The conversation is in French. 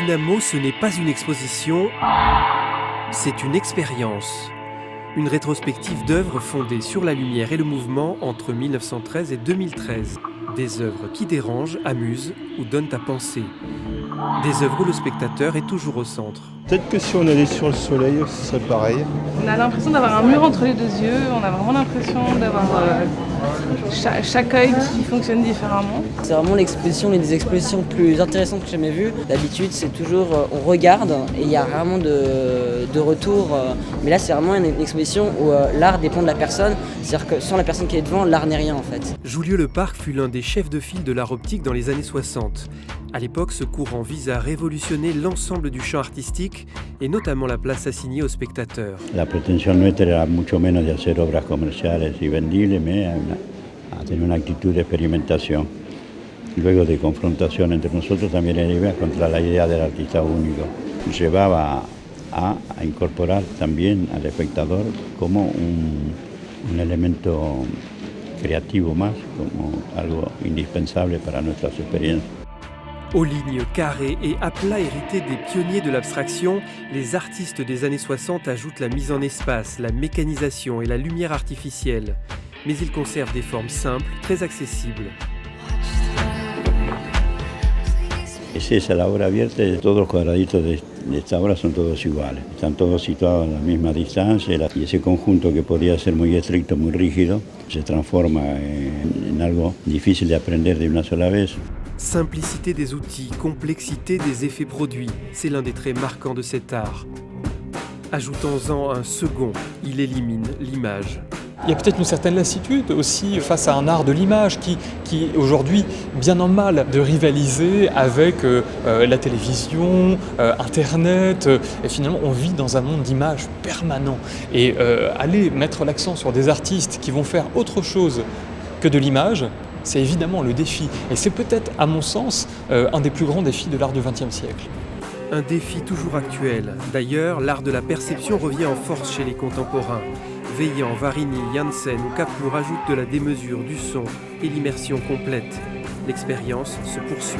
Dynamo, ce n'est pas une exposition, c'est une expérience. Une rétrospective d'œuvres fondées sur la lumière et le mouvement entre 1913 et 2013. Des œuvres qui dérangent, amusent ou donnent à penser. Des œuvres où le spectateur est toujours au centre. Peut-être que si on allait sur le soleil, ce serait pareil. On a l'impression d'avoir un mur entre les deux yeux, on a vraiment l'impression d'avoir chaque œil qui fonctionne différemment. C'est vraiment l'une des expositions plus intéressantes que j'ai jamais vues. D'habitude, c'est toujours on regarde et il y a vraiment de retour. Mais là, c'est vraiment une exposition où l'art dépend de la personne. C'est-à-dire que sans la personne qui est devant, l'art n'est rien en fait. Joulieu-le-Parc fut l'un des chefs de file de l'art optique dans les années 60. À l'époque, ce courant vise à révolutionner l'ensemble du champ artistique et notamment la place assignée aux spectateurs. La pretensión nuestra era mucho menos de hacer obras comerciales y vendibles, mais a tener una actitud de experimentación. Luego de confrontación entre nosotros también iba contra la idea del artista único. Llevaba a incorporar también al espectador como un elemento creativo más, como algo indispensable para nuestras experiencias. Aux lignes carrées et à plat hérités des pionniers de l'abstraction, les artistes des années 60 ajoutent la mise en espace, la mécanisation et la lumière artificielle. Mais ils conservent des formes simples, très accessibles. Es esa la obra abierta, todos los cuadraditos de esta obra son todos iguales. Están todos situados a la misma distancia y ese conjunto que podía ser muy estricto, muy rígido, se transforma en algo difícil de aprender de una sola vez. Simplicité des outils, complexité des effets produits, c'est l'un des traits marquants de cet art. Ajoutons-en un second, il élimine l'image. Il y a peut-être une certaine lassitude aussi face à un art de l'image qui est aujourd'hui bien en mal de rivaliser avec la télévision, Internet. Et finalement, on vit dans un monde d'images permanent. Et aller mettre l'accent sur des artistes qui vont faire autre chose que de l'image, c'est évidemment le défi. Et c'est peut-être, à mon sens, un des plus grands défis de l'art du XXe siècle. Un défi toujours actuel. D'ailleurs, l'art de la perception revient en force chez les contemporains. Vaillant, Varini, Janssen ou Capour ajoutent de la démesure, du son et l'immersion complète. L'expérience se poursuit.